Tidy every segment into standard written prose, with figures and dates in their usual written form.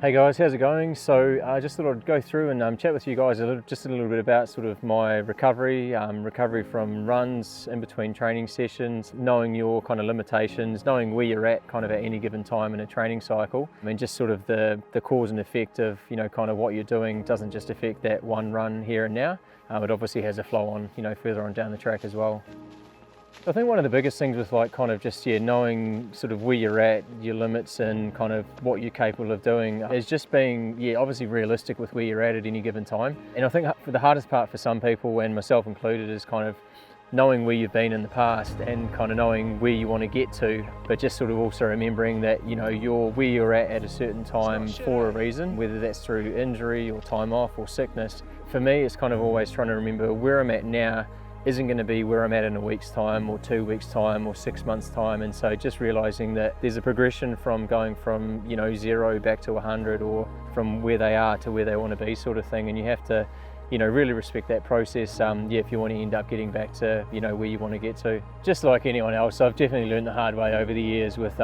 Hey guys, how's it going? So I just thought I'd go through and chat with you guys just a little bit about sort of my recovery from runs in between training sessions, knowing your kind of limitations, knowing where you're at kind of at any given time in a training cycle. I mean, just sort of the cause and effect of, kind of what you're doing doesn't just affect that one run here and now. It obviously has a flow on, further on down the track as well. I think one of the biggest things with knowing sort of where you're at, your limits and kind of what you're capable of doing is just being, obviously realistic with where you're at any given time. And I think for the hardest part for some people, and myself included, is kind of knowing where you've been in the past and kind of knowing where you want to get to, but just sort of also remembering that, you're where you're at a certain time for a reason, whether that's through injury or time off or sickness. For me, it's kind of always trying to remember where I'm at now isn't going to be where I'm at in a week's time or 2 weeks' time or 6 months' time. And so just realizing that there's a progression from going from, 0 back to 100 or from where they are to where they want to be sort of thing. And you have to, really respect that process, if you want to end up getting back to, where you want to get to. Just like anyone else, I've definitely learned the hard way over the years with,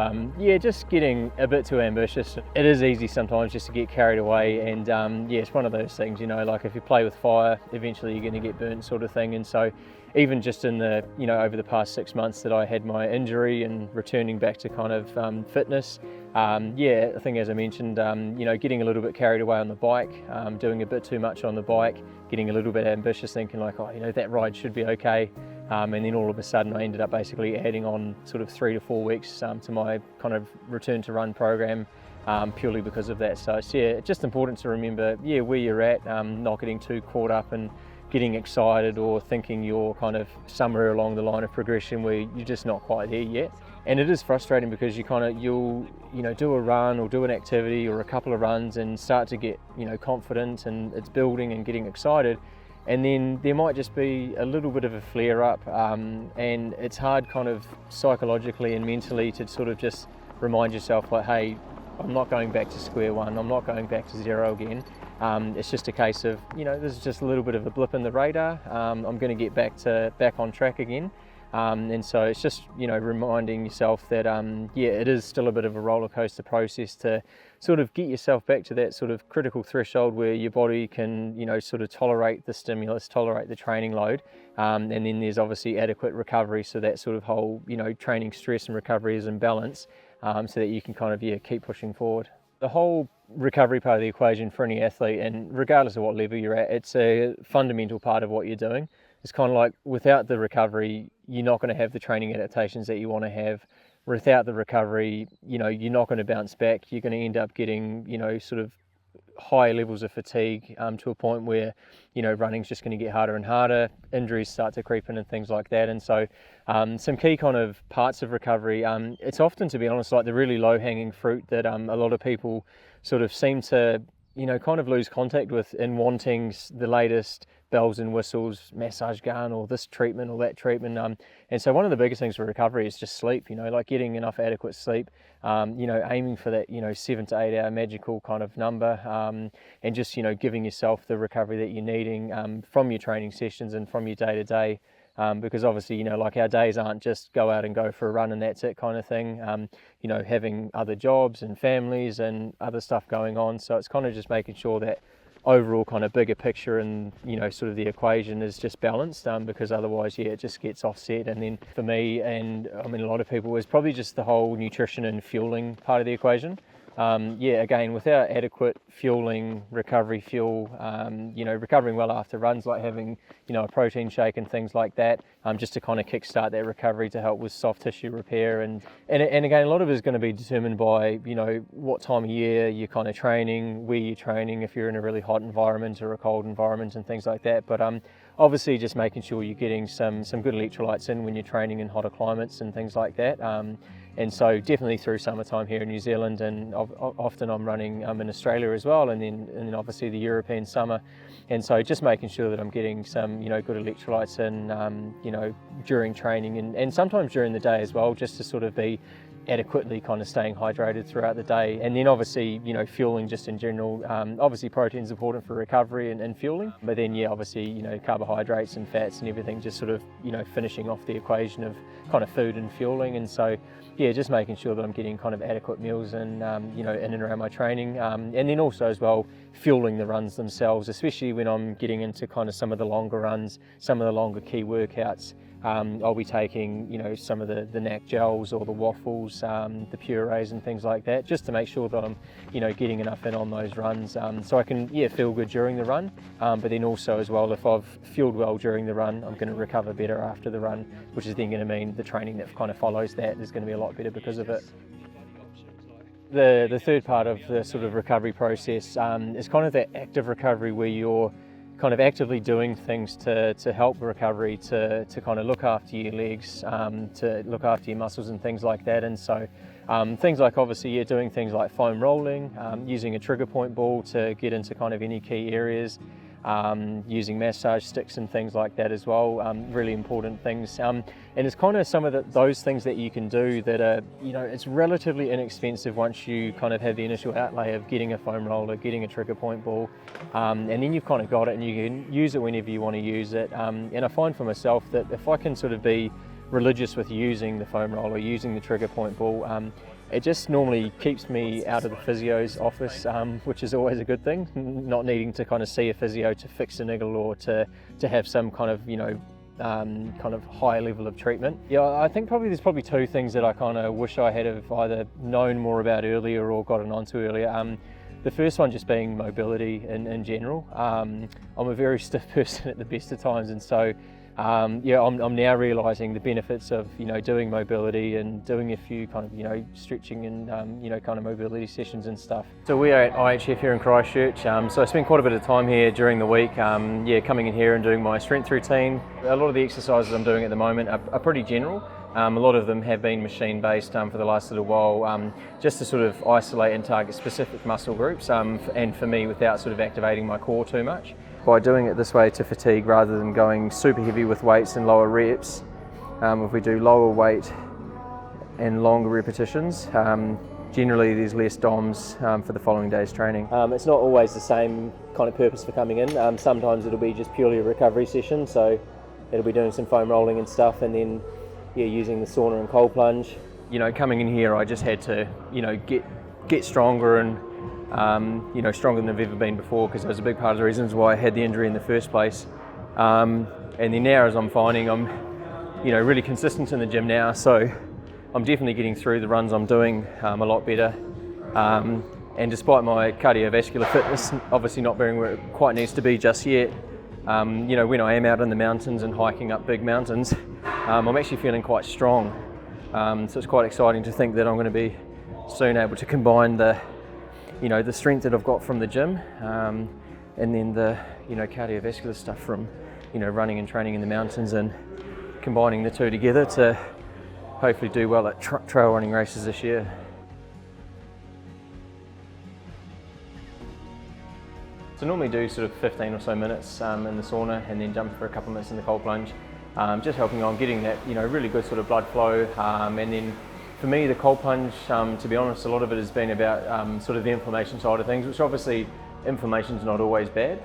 just getting a bit too ambitious. It is easy sometimes just to get carried away and, it's one of those things, like if you play with fire, eventually you're going to get burnt sort of thing. And so even just in the, over the past 6 months that I had my injury and returning back to kind of fitness, I think as I mentioned, getting a little bit carried away on the bike, doing a bit too much on the bike, getting a little bit ambitious, thinking like, that ride should be okay. And then all of a sudden I ended up basically adding on sort of 3 to 4 weeks to my kind of return to run program, purely because of that. So it's just important to remember, where you're at, not getting too caught up and getting excited or thinking you're kind of somewhere along the line of progression where you're just not quite there yet. And it is frustrating because you'll do a run or do an activity or a couple of runs and start to get, confident and it's building and getting excited. And then there might just be a little bit of a flare up, and it's hard kind of psychologically and mentally to sort of just remind yourself like, hey, I'm not going back to square one, I'm not going back to zero again. It's just a case of, this is just a little bit of a blip in the radar. I'm going to get back on track again. And so it's just, reminding yourself that, it is still a bit of a roller coaster process to sort of get yourself back to that sort of critical threshold where your body can, sort of tolerate the stimulus, tolerate the training load. And then there's obviously adequate recovery. So that sort of whole, training stress and recovery is in balance, so that you can kind of, keep pushing forward. The whole recovery part of the equation for any athlete, and regardless of what level you're at, it's a fundamental part of what you're doing. It's kind of like without the recovery, you're not going to have the training adaptations that you want to have. Without the recovery, you're not going to bounce back. You're going to end up getting, sort of high levels of fatigue, to a point where, running's just going to get harder and harder. Injuries start to creep in and things like that. And so some key kind of parts of recovery, it's often, to be honest, like the really low hanging fruit that a lot of people sort of seem to, kind of lose contact with in wanting the latest bells and whistles, massage gun or this treatment or that treatment. And so one of the biggest things for recovery is just sleep, like getting enough adequate sleep, aiming for that, 7 to 8 hour magical kind of number, and just, giving yourself the recovery that you're needing from your training sessions and from your day to day. Because obviously, like our days aren't just go out and go for a run and that's it kind of thing, having other jobs and families and other stuff going on. So it's kind of just making sure that overall kind of bigger picture and, sort of the equation is just balanced, because otherwise, it just gets offset. And then for me, and I mean, a lot of people, is probably just the whole nutrition and fueling part of the equation. Again, without adequate fueling, recovery fuel, recovering well after runs, like having, a protein shake and things like that, just to kind of kickstart that recovery to help with soft tissue repair. And again, a lot of it is going to be determined by, what time of year you're kind of training, where you're training, if you're in a really hot environment or a cold environment and things like that. But obviously just making sure you're getting some good electrolytes in when you're training in hotter climates and things like that. And so definitely through summertime here in New Zealand, and often I'm running in Australia as well, and then obviously the European summer. And so just making sure that I'm getting some, good electrolytes in, during training and sometimes during the day as well, just to sort of be, adequately kind of staying hydrated throughout the day. And then obviously, you know, fueling just in general. Obviously protein's important for recovery and fueling, but then yeah, obviously, you know, carbohydrates and fats and everything just sort of, you know, finishing off the equation of kind of food and fueling. And so yeah, just making sure that I'm getting kind of adequate meals and you know, in and around my training, and then also as well fueling the runs themselves, especially when I'm getting into kind of some of the longer runs, some of the longer key workouts. I'll be taking, you know, some of the NAC gels or the waffles, the purees and things like that, just to make sure that I'm, you know, getting enough in on those runs, so I can, yeah, feel good during the run. But then also as well, if I've fueled well during the run, I'm going to recover better after the run, which is then going to mean the training that kind of follows that is going to be a lot better because of it. The third part of the sort of recovery process is kind of that active recovery where you're kind of actively doing things to help recovery, to kind of look after your legs, to look after your muscles and things like that. And so things like obviously you're doing things like foam rolling, using a trigger point ball to get into kind of any key areas, using massage sticks and things like that as well, really important things. And it's kind of some of those things that you can do that are, you know, it's relatively inexpensive once you kind of have the initial outlay of getting a foam roller, getting a trigger point ball, and then you've kind of got it and you can use it whenever you want to use it. And I find for myself that if I can sort of be religious with using the foam roller, using the trigger point ball, it just normally keeps me out of the physio's office, which is always a good thing, not needing to kind of see a physio to fix a niggle or to have some kind of, you know, kind of high level of treatment. Yeah, I think there's probably two things that I kind of wish I had have either known more about earlier or gotten onto earlier. The first one just being mobility in general. I'm a very stiff person at the best of times, and so yeah, I'm now realising the benefits of, you know, doing mobility and doing a few kind of, you know, stretching and you know, kind of mobility sessions and stuff. So we are at IHF here in Christchurch, so I spend quite a bit of time here during the week, yeah, coming in here and doing my strength routine. A lot of the exercises I'm doing at the moment are pretty general. A lot of them have been machine based for the last little while, just to sort of isolate and target specific muscle groups, and for me without sort of activating my core too much. By doing it this way to fatigue rather than going super heavy with weights and lower reps, if we do lower weight and longer repetitions, generally there's less DOMs for the following day's training. It's not always the same kind of purpose for coming in. Sometimes it'll be just purely a recovery session, so it'll be doing some foam rolling and stuff, and then yeah, using the sauna and cold plunge. You know, coming in here, I just had to, you know, get stronger and you know, stronger than I've ever been before, because that was a big part of the reasons why I had the injury in the first place. And then now, as I'm finding, I'm, you know, really consistent in the gym now, so I'm definitely getting through the runs I'm doing a lot better. And despite my cardiovascular fitness obviously not being where it quite needs to be just yet, you know, when I am out in the mountains and hiking up big mountains, I'm actually feeling quite strong. So it's quite exciting to think that I'm going to be soon able to combine the, you know, the strength that I've got from the gym, and then the, you know, cardiovascular stuff from, you know, running and training in the mountains, and combining the two together to hopefully do well at trail running races this year. So normally do sort of 15 or so minutes in the sauna, and then jump for a couple of minutes in the cold plunge, just helping on getting that, you know, really good sort of blood flow. And then for me, the cold plunge, to be honest, a lot of it has been about sort of the inflammation side of things, which obviously inflammation's not always bad.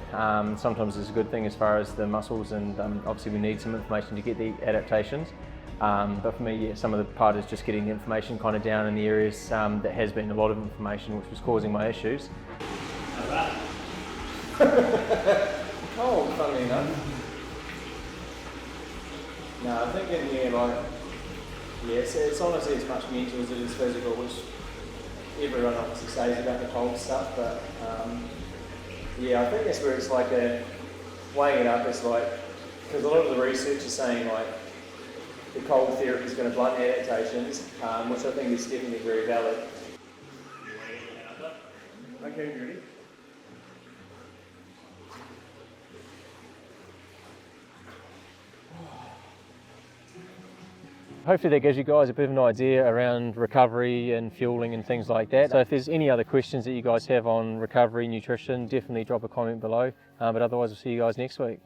Sometimes it's a good thing as far as the muscles, and obviously we need some inflammation to get the adaptations. But for me, yeah, some of the part is just getting the inflammation kind of down in the areas that has been a lot of inflammation, which was causing my issues. Cold, funnily enough. No, I think in here, like, yeah, it's honestly as much mental as it is physical, which everyone obviously says about the cold stuff, but yeah, I think that's where it's like weighing it up. It's like, because a lot of the research is saying like the cold therapy is going to blunt adaptations, which I think is definitely very valid. Okay, you ready? Hopefully that gives you guys a bit of an idea around recovery and fueling and things like that. So if there's any other questions that you guys have on recovery, nutrition, definitely drop a comment below. But otherwise, we'll see you guys next week.